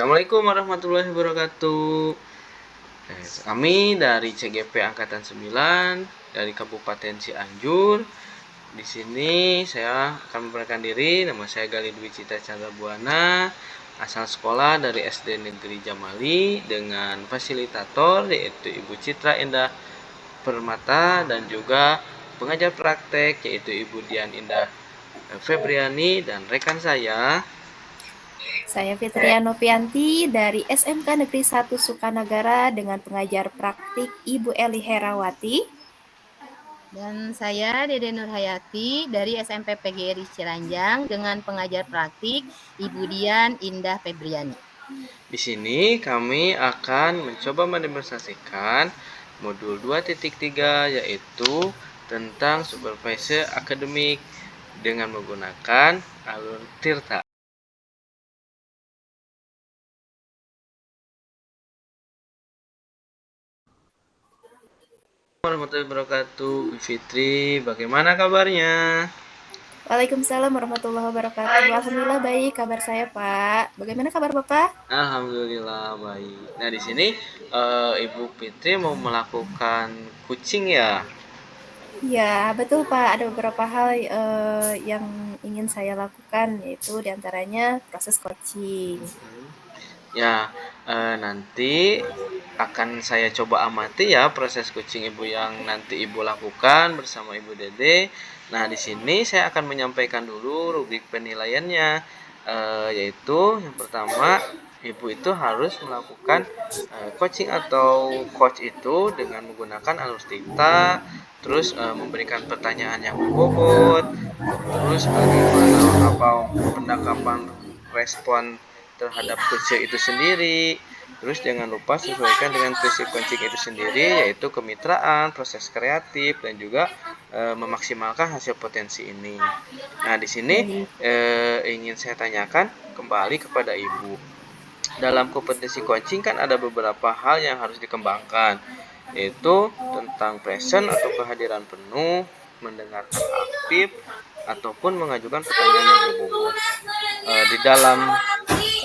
Assalamualaikum warahmatullahi wabarakatuh. Kami dari CGP Angkatan 9 dari Kabupaten Cianjur. Di sini saya akan memperkenalkan diri. Nama saya Gali Dwi Cita Chandra Buana, asal sekolah dari SD Negeri Jamali dengan fasilitator yaitu Ibu Citra Indah Permata dan juga pengajar praktek yaitu Ibu Dian Indah Febriani dan rekan saya. Saya Fitriana Novianti dari SMK Negeri 1 Sukanagara dengan pengajar praktik Ibu Eli Herawati. Dan saya Dede Nurhayati dari SMP PGRI Ciranjang dengan pengajar praktik Ibu Dian Indah Febriani. Di sini kami akan mencoba mendemonstrasikan modul 2.3 yaitu tentang supervisor akademik dengan menggunakan alur Tirta. Warahmatullahi wabarakatuh. Bu Fitri, bagaimana kabarnya? Waalaikumsalam warahmatullahi wabarakatuh. Alhamdulillah baik kabar saya, Pak. Bagaimana kabar Bapak? Alhamdulillah baik. Nah, di sini Ibu Fitri mau melakukan coaching ya? Ya, betul Pak. Ada beberapa hal yang ingin saya lakukan, yaitu diantaranya proses coaching. Ya, nanti akan saya coba amati ya proses coaching Ibu yang nanti Ibu lakukan bersama Ibu Dede. Nah, di sini saya akan menyampaikan dulu rubrik penilaiannya, yaitu yang pertama Ibu itu harus melakukan coaching atau coach itu dengan menggunakan alur dikta, terus memberikan pertanyaan yang berbobot, terus bagaimana apa pendakapan respon terhadap coaching itu sendiri. Terus jangan lupa sesuaikan dengan prinsip coaching itu sendiri, yaitu kemitraan, proses kreatif, dan juga memaksimalkan hasil potensi ini. Nah, di sini ingin saya tanyakan kembali kepada Ibu. Dalam kompetensi coaching kan ada beberapa hal yang harus dikembangkan, yaitu tentang present atau kehadiran penuh, mendengarkan aktif, ataupun mengajukan pertanyaan yang berbobot. Di dalam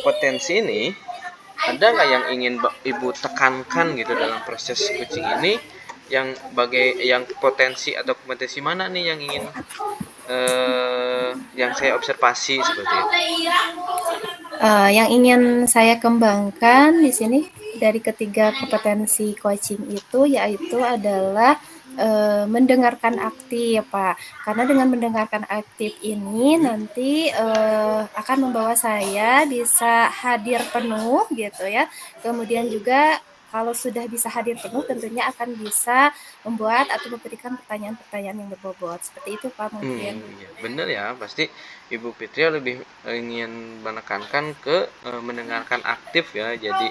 kompetensi ini, ada nggak yang ingin Ibu tekankan gitu dalam proses coaching ini, yang potensi atau kompetensi mana nih yang ingin yang saya observasi seperti itu? Yang ingin saya kembangkan di sini dari ketiga kompetensi coaching itu yaitu adalah mendengarkan aktif, Pak. Karena dengan mendengarkan aktif ini nanti akan membawa saya bisa hadir penuh gitu ya. Kemudian juga kalau sudah bisa hadir penuh tentunya akan bisa membuat atau memberikan pertanyaan-pertanyaan yang berbobot. Seperti itu Pak mungkin. Ya, bener ya, pasti Ibu Fitri lebih ingin menekankan ke mendengarkan aktif ya, jadi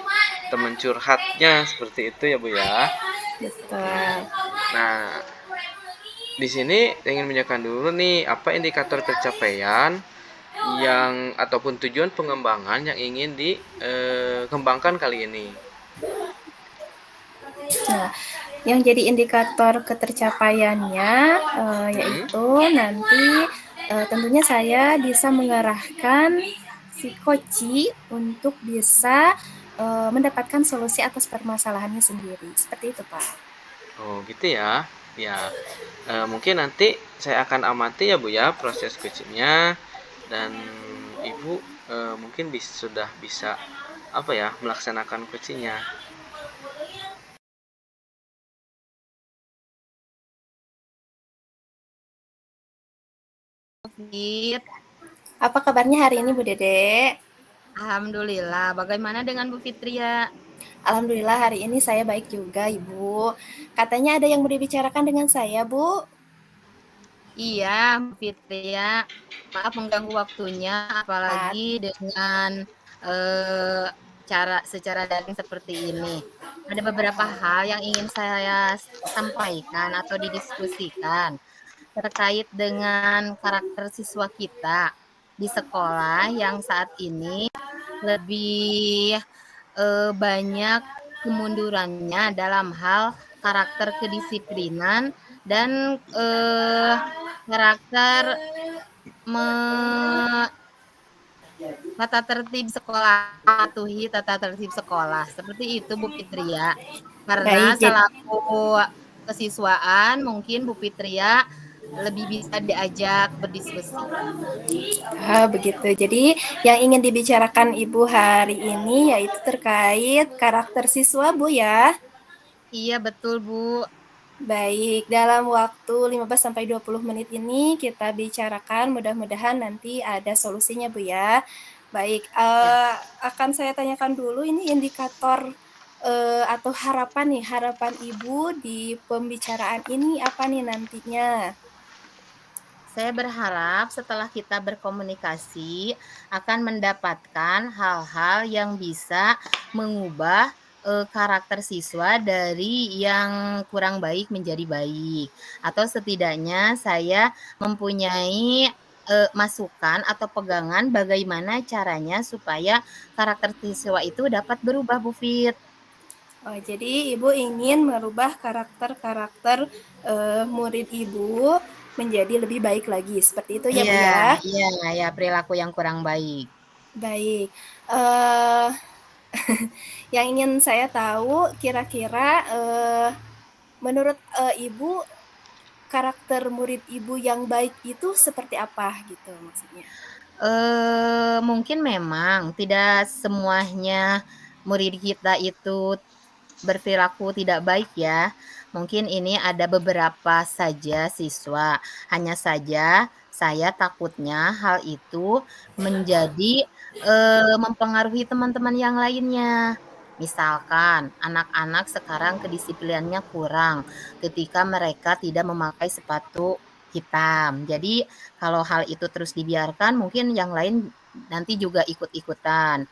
teman curhatnya seperti itu ya Bu ya. Betul. Nah, di sini ingin menanyakan dulu nih, apa indikator pencapaian yang ataupun tujuan pengembangan yang ingin dikembangkan kali ini? Nah, yang jadi indikator ketercapaiannya yaitu nanti tentunya saya bisa mengarahkan si coach untuk bisa mendapatkan solusi atas permasalahannya sendiri. Seperti itu, Pak. Oh, gitu ya. Ya, mungkin nanti saya akan amati ya Bu ya proses coachingnya, dan Ibu mungkin sudah bisa apa ya melaksanakan coachingnya. Fit, Apa kabarnya hari ini Bu Dede? Alhamdulillah. Bagaimana dengan Bu Fitria? Alhamdulillah hari ini saya baik juga Ibu. Katanya ada yang mau dibicarakan dengan saya Bu. Iya, Bu Fitria. Maaf mengganggu waktunya, apalagi dengan cara secara daring seperti ini. Ada beberapa hal yang ingin saya sampaikan atau didiskusikan terkait dengan karakter siswa kita di sekolah yang saat ini lebih banyak kemundurannya dalam hal karakter kedisiplinan dan karakter tata tertib sekolah, patuhi tata tertib sekolah. Seperti itu Bu Fitria. Karena Baik, jadi selaku kesiswaan mungkin Bu Fitria lebih bisa diajak berdiskusi. begitu. Jadi yang ingin dibicarakan Ibu hari ini yaitu terkait karakter siswa Bu ya. Iya betul Bu. Baik, dalam waktu 15 sampai 20 menit ini kita bicarakan, mudah-mudahan nanti ada solusinya Bu ya. Baik, Ya. akan saya tanyakan dulu ini indikator atau harapan Ibu di pembicaraan ini apa nih nantinya? Saya berharap setelah kita berkomunikasi akan mendapatkan hal-hal yang bisa mengubah karakter siswa dari yang kurang baik menjadi baik, atau setidaknya saya mempunyai masukan atau pegangan bagaimana caranya supaya karakter siswa itu dapat berubah, Bu Fit. Oh, jadi Ibu ingin merubah karakter-karakter murid Ibu menjadi lebih baik lagi, seperti itu ya Bu Iya, ya? iya, ya perilaku yang kurang baik. Baik, eee, yang ingin saya tahu kira-kira, menurut, Ibu, karakter murid Ibu yang baik itu seperti apa gitu maksudnya? Mungkin memang tidak semuanya murid kita itu berperilaku tidak baik ya. Mungkin ini ada beberapa saja siswa, hanya saja saya takutnya hal itu menjadi, mempengaruhi teman-teman yang lainnya. Misalkan anak-anak sekarang kedisiplinannya kurang ketika mereka tidak memakai sepatu hitam. Jadi kalau hal itu terus dibiarkan mungkin yang lain nanti juga ikut-ikutan.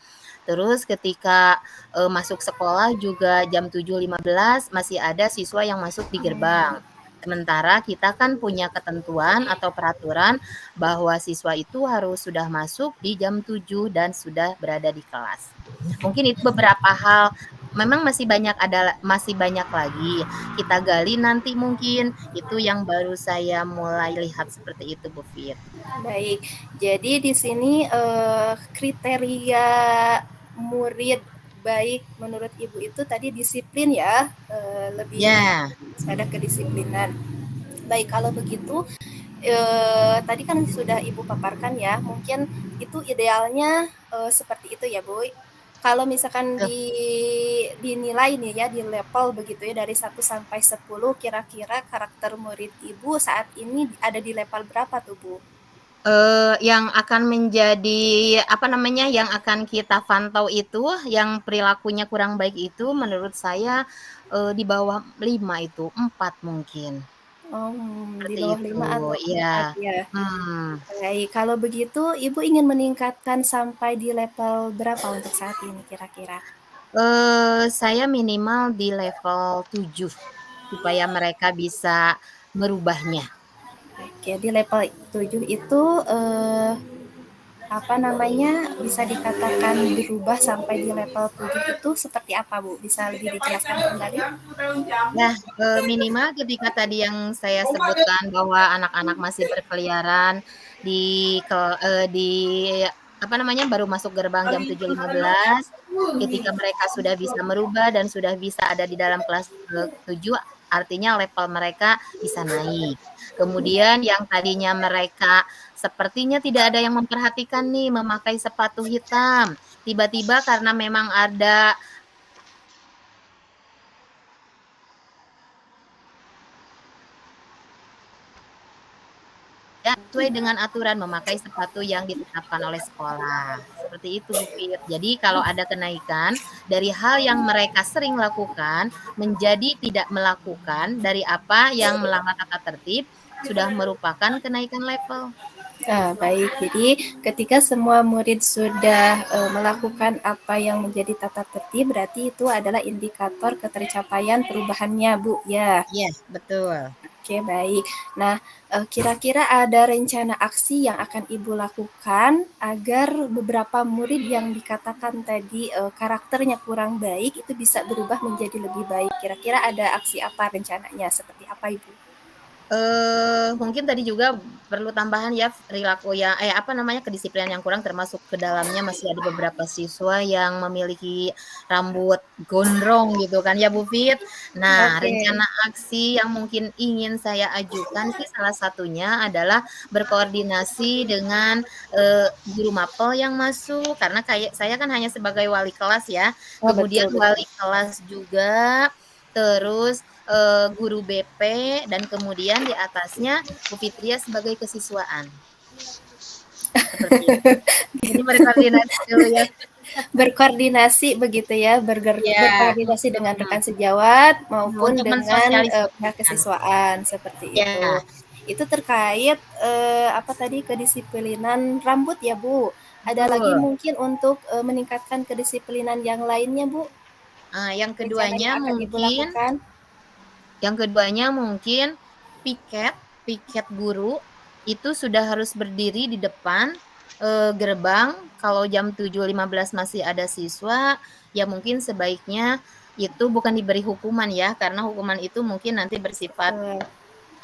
Terus ketika masuk sekolah juga jam 7.15 masih ada siswa yang masuk di gerbang. Sementara kita kan punya ketentuan atau peraturan bahwa siswa itu harus sudah masuk di jam 7 dan sudah berada di kelas. Mungkin itu beberapa hal, memang masih banyak lagi. Kita gali nanti mungkin, itu yang baru saya mulai lihat seperti itu Bu Fit. Baik, jadi di sini, kriteria murid baik menurut Ibu itu tadi disiplin ya, lebih Ya. ada kedisiplinan. Baik, kalau begitu, tadi kan sudah Ibu paparkan ya, mungkin itu idealnya, seperti itu ya, Bu. Kalau misalkan dinilai nih ya, di level begitu ya, dari 1 sampai 10 kira-kira karakter murid Ibu saat ini ada di level berapa tuh, Bu? Yang akan menjadi, apa namanya, yang akan kita pantau itu, yang perilakunya kurang baik itu menurut saya, di bawah 5 itu, 4 mungkin, Oh, di seperti bawah itu, 5 atau iya, 4 ya. mhm. Baik, kalau begitu Ibu ingin meningkatkan sampai di level berapa untuk saat ini kira-kira? Saya minimal di level 7 supaya mereka bisa merubahnya. Oke, di level 7 itu, apa namanya, bisa dikatakan berubah sampai di level 7 itu seperti apa, Bu? Bisa lebih dijelaskan kembali? Ya, minimal ketika tadi yang saya sebutkan bahwa anak-anak masih berkeliaran di apa namanya, baru masuk gerbang jam 7.15, ketika mereka sudah bisa merubah dan sudah bisa ada di dalam kelas, 7, artinya level mereka bisa naik. Kemudian yang tadinya mereka sepertinya tidak ada yang memperhatikan nih memakai sepatu hitam, tiba-tiba karena memang ada ya, sesuai dengan aturan memakai sepatu yang ditetapkan oleh sekolah. Seperti itu, Bu Fit. Jadi kalau ada kenaikan dari hal yang mereka sering lakukan menjadi tidak melakukan dari apa yang melanggar tata tertib sudah merupakan kenaikan level. Nah, baik. Jadi ketika semua murid sudah melakukan apa yang menjadi tata tertib, berarti itu adalah indikator ketercapaian perubahannya, Bu. Ya, Yes, betul. oke, baik. Nah, kira-kira ada rencana aksi yang akan Ibu lakukan agar beberapa murid yang dikatakan tadi karakternya kurang baik itu bisa berubah menjadi lebih baik. Kira-kira ada aksi apa rencananya? Seperti apa, Ibu? Mungkin tadi juga perlu tambahan ya perilaku yang kedisiplinan yang kurang termasuk ke dalamnya masih ada beberapa siswa yang memiliki rambut gondrong gitu kan ya Bu Fit. Nah, Oke, rencana aksi yang mungkin ingin saya ajukan sih salah satunya adalah berkoordinasi dengan, guru mapel yang masuk karena kayak saya kan hanya sebagai wali kelas ya, oh kemudian betul betul. wali kelas juga, terus, guru BP dan kemudian di atasnya Bu Fitria sebagai kesiswaan, seperti itu. Jadi berkoordinasi dulu ya. Berkoordinasi begitu ya, Iya, berkoordinasi dengan mhm, rekan sejawat maupun untuk dengan, pihak mensosialisasikan. kesiswaan, seperti itu. Iya, Itu terkait, apa tadi, kedisiplinan rambut ya, Bu. Ada lagi betul. mungkin untuk, meningkatkan kedisiplinan yang lainnya, Bu, Yang rencana keduanya yang akan Ibu mungkin lakukan? piket piket guru itu sudah harus berdiri di depan, gerbang. Kalau jam 7.15 masih ada siswa, ya mungkin sebaiknya itu bukan diberi hukuman ya, karena hukuman itu mungkin nanti bersifat Betul.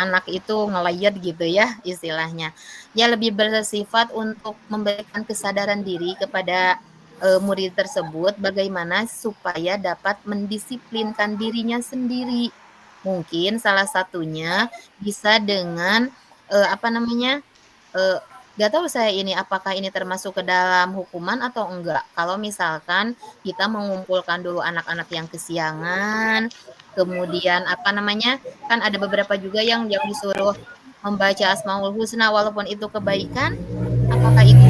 anak itu ngelayat gitu ya istilahnya. Ya lebih bersifat untuk memberikan kesadaran diri kepada murid tersebut bagaimana supaya dapat mendisiplinkan dirinya sendiri. Mungkin salah satunya bisa dengan apa namanya? eh, Gak tahu saya ini apakah ini termasuk ke dalam hukuman atau enggak. Kalau misalkan kita mengumpulkan dulu anak-anak yang kesiangan, kemudian apa namanya? Kan ada beberapa juga yang disuruh membaca Asmaul Husna walaupun itu kebaikan, apakah itu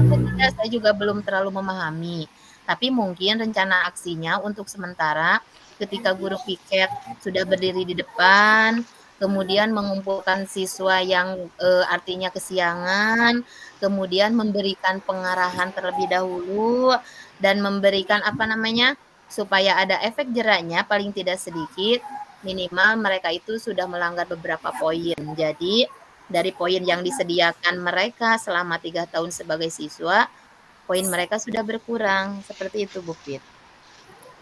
atau tidak saya juga belum terlalu memahami. Tapi mungkin rencana aksinya untuk sementara ketika guru piket sudah berdiri di depan, kemudian mengumpulkan siswa yang artinya kesiangan, kemudian memberikan pengarahan terlebih dahulu dan memberikan apa namanya supaya ada efek jeraknya paling tidak sedikit minimal mereka itu sudah melanggar beberapa poin. Jadi dari poin yang disediakan mereka selama 3 tahun sebagai siswa, poin mereka sudah berkurang. Seperti itu, Bu Fit.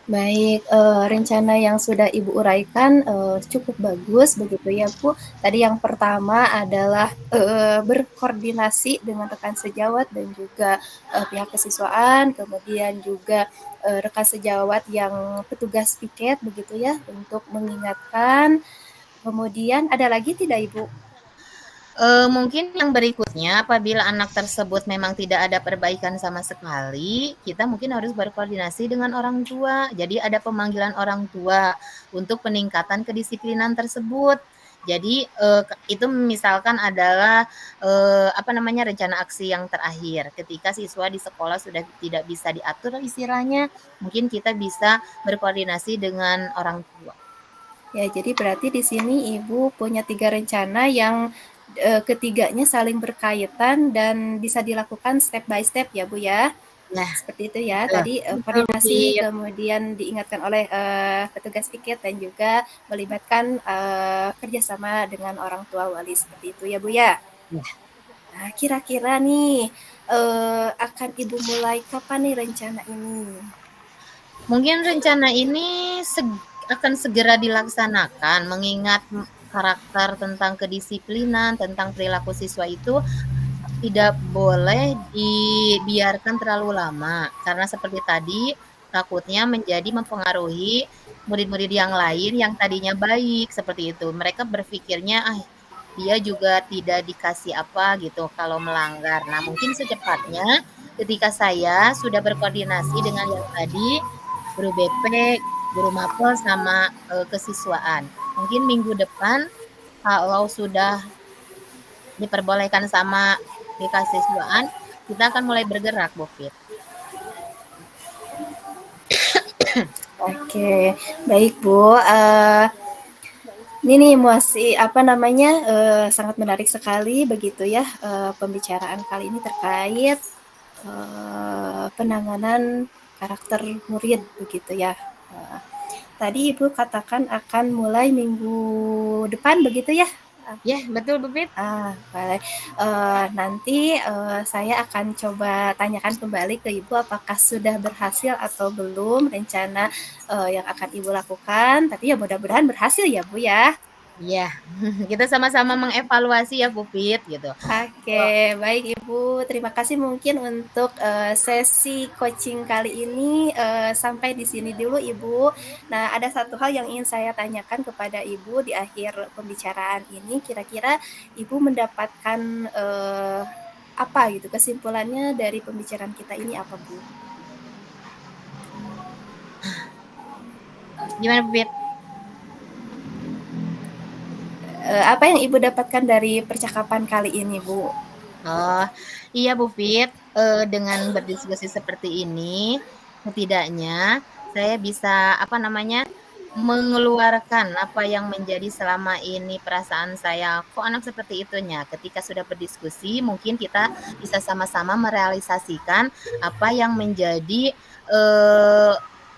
Baik, rencana yang sudah Ibu uraikan, cukup bagus begitu ya, Bu. Tadi yang pertama adalah, berkoordinasi dengan rekan sejawat dan juga, pihak kesiswaan, kemudian juga, rekan sejawat yang petugas piket begitu ya, untuk mengingatkan. Kemudian ada lagi tidak, Ibu? Mungkin yang berikutnya apabila anak tersebut memang tidak ada perbaikan sama sekali, kita mungkin harus berkoordinasi dengan orang tua. Jadi ada pemanggilan orang tua untuk peningkatan kedisiplinan tersebut. Jadi, itu misalkan adalah, apa namanya, rencana aksi yang terakhir. Ketika siswa di sekolah sudah tidak bisa diatur istilahnya, mungkin kita bisa berkoordinasi dengan orang tua. Ya, jadi berarti di sini Ibu punya 3 rencana yang, ketiganya saling berkaitan dan bisa dilakukan step by step ya, Bu, ya? Nah, Seperti itu ya, betul. tadi, Betul, Bu koordinasi Fit. kemudian diingatkan oleh, petugas piket dan juga melibatkan, kerjasama dengan orang tua wali, seperti itu ya, Bu, ya? Ya. Nah, kira-kira nih, akan Ibu mulai kapan nih rencana ini? Mungkin rencana ini akan segera dilaksanakan mengingat karakter tentang kedisiplinan, tentang perilaku siswa itu tidak boleh dibiarkan terlalu lama. Karena seperti tadi, takutnya menjadi mempengaruhi murid-murid yang lain yang tadinya baik, seperti itu. Mereka berpikirnya, ah dia juga tidak dikasih apa gitu kalau melanggar. Nah, mungkin secepatnya ketika saya sudah berkoordinasi dengan yang tadi, guru BP, guru mapel, sama kesiswaan. Mungkin minggu depan kalau sudah diperbolehkan sama di kesiswaan, kita akan mulai bergerak, Bu Fit. Oke, baik Bu, ini nih masih apa namanya, sangat menarik sekali begitu ya, pembicaraan kali ini terkait, penanganan karakter murid begitu ya. Tadi Ibu katakan akan mulai minggu depan begitu ya? Ya, betul Bu Fit. Baik. Nanti, saya akan coba tanyakan kembali ke Ibu apakah sudah berhasil atau belum rencana, yang akan Ibu lakukan, tapi ya mudah-mudahan berhasil ya, Bu, ya. Iya, kita sama-sama mengevaluasi ya Pupit gitu. Oke, baik Ibu. Terima kasih mungkin untuk sesi coaching kali ini sampai di sini dulu Ibu. Nah, ada satu hal yang ingin saya tanyakan kepada Ibu di akhir pembicaraan ini. Kira-kira Ibu mendapatkan apa gitu kesimpulannya dari pembicaraan kita ini apa Bu? Gimana Pupit? Apa yang Ibu dapatkan dari percakapan kali ini Bu? Oh, iya Bu Fit, dengan berdiskusi seperti ini, setidaknya saya bisa, apa namanya, mengeluarkan apa yang menjadi selama ini perasaan saya, "Kok anak seperti itunya?" Ketika sudah berdiskusi, mungkin kita bisa sama-sama merealisasikan apa yang menjadi,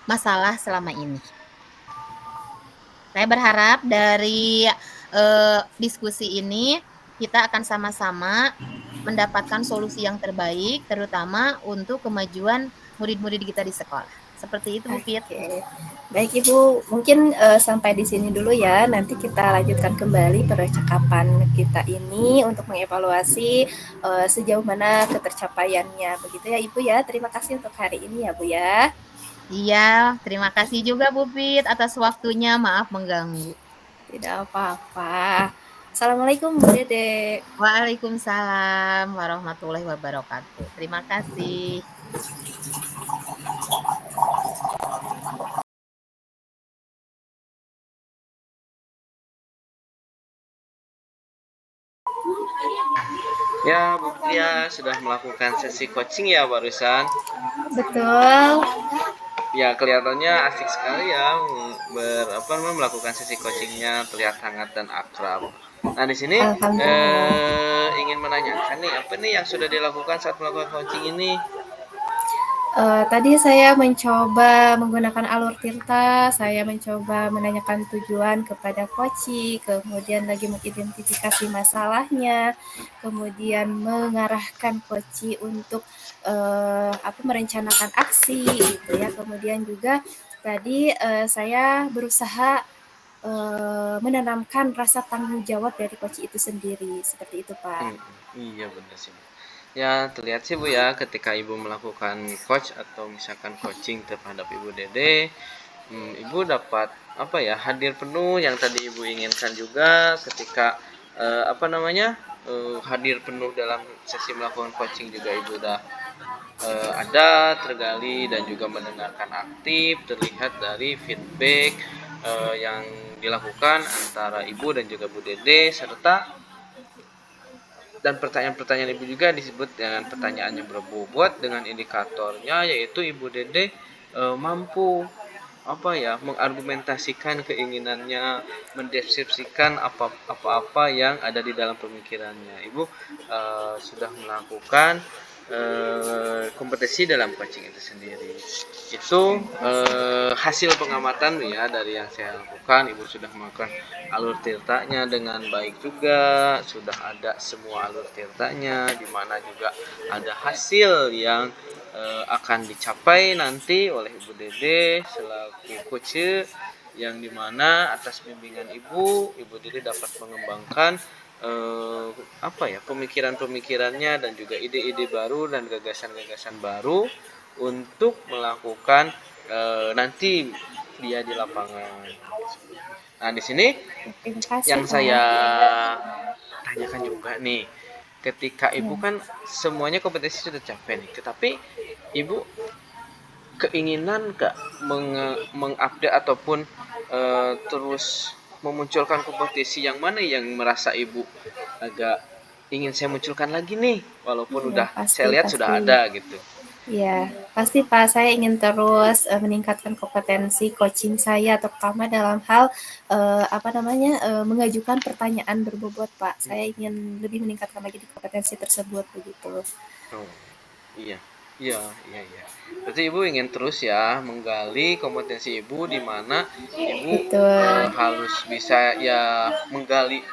masalah selama ini. Saya berharap dari, diskusi ini, kita akan sama-sama mendapatkan solusi yang terbaik, terutama untuk kemajuan murid-murid kita di sekolah. Seperti itu, Bu Fit. Oke, baik Ibu, mungkin sampai di sini dulu ya. Nanti kita lanjutkan kembali percakapan kita ini untuk mengevaluasi sejauh mana ketercapaiannya. Begitu ya Ibu ya. Terima kasih untuk hari ini ya Bu ya. Iya, terima kasih juga Bu Fit atas waktunya. Maaf mengganggu. Tidak apa-apa. Assalamualaikum Bu Dede. Waalaikumsalam warahmatullahi wabarakatuh. Terima kasih. Ya, Bu Pria sudah melakukan sesi coaching ya barusan. Betul. Ya, kelihatannya asik sekali ya melakukan sesi coachingnya, terlihat hangat dan akrab. Nah, di sini Alhamdulillah. ingin menanyakan nih, apa nih yang sudah dilakukan saat melakukan coaching ini? Tadi saya mencoba menggunakan alur tirta, saya mencoba menanyakan tujuan kepada koci, kemudian lagi mengidentifikasi masalahnya, kemudian mengarahkan koci untuk merencanakan aksi gitu ya. Kemudian juga tadi saya berusaha menanamkan rasa tanggung jawab dari koci itu sendiri, seperti itu Pak. Iya benar sih Bu. Ya terlihat sih Bu ya ketika Ibu melakukan coach atau misalkan coaching terhadap Ibu Dede, Ibu dapat hadir penuh yang tadi Ibu inginkan juga ketika hadir penuh dalam sesi melakukan coaching juga Ibu udah ada tergali dan juga mendengarkan aktif, terlihat dari feedback yang dilakukan antara Ibu dan juga Bu Dede, serta dan pertanyaan-pertanyaan Ibu juga disebut dengan pertanyaan yang berbobot dengan indikatornya, yaitu Ibu Dede mampu mengargumentasikan keinginannya, mendeskripsikan apa-apa yang ada di dalam pemikirannya. Ibu sudah melakukan kompetisi dalam coaching itu sendiri. Itu hasil pengamatan ya dari yang saya lakukan. Ibu sudah melakukan alur tirtanya dengan baik juga, sudah ada semua alur tirtanya, di mana juga ada hasil yang akan dicapai nanti oleh Ibu Dede selaku coach, yang dimana atas bimbingan Ibu Dede dapat mengembangkan pemikiran-pemikirannya dan juga ide-ide baru dan gagasan-gagasan baru untuk melakukan nanti dia di lapangan. Nah, di sini Terima kasih yang Pak. saya tanyakan juga nih, ketika Ibu kan semuanya kompetisi sudah capai nih, tetapi Ibu keinginan nggak mengupdate ataupun terus memunculkan kompetisi yang mana yang merasa Ibu agak ingin saya munculkan lagi nih, walaupun udah saya lihat sudah ada gitu. Ya, pasti Pak, saya ingin terus meningkatkan kompetensi coaching saya, terutama dalam hal mengajukan pertanyaan berbobot Pak. Saya ingin lebih meningkatkan lagi di kompetensi tersebut begitu. Oh, iya. Iya. Berarti Ibu ingin terus ya menggali kompetensi Ibu, di mana Ibu harus bisa ya menggali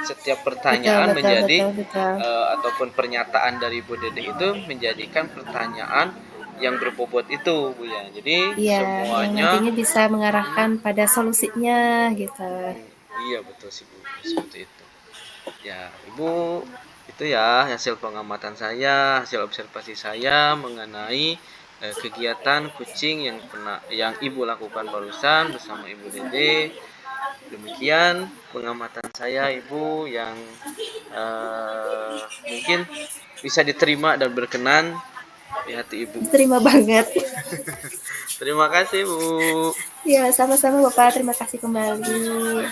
setiap pertanyaan menjadi ataupun pernyataan dari Bu Dede itu menjadikan pertanyaan yang berbobot itu Bu ya. Jadi semuanya nantinya bisa mengarahkan pada solusinya gitu. Iya betul sih Bu. seperti itu. Ya, Ibu, itu ya hasil pengamatan saya, hasil observasi saya mengenai kegiatan kucing yang Ibu lakukan barusan bersama Ibu Dede. Demikian pengamatan saya, Ibu, yang mungkin bisa diterima dan berkenan di hati Ibu. Terima banget. Terima kasih, Bu. Ya, sama-sama Bapak. Terima kasih kembali.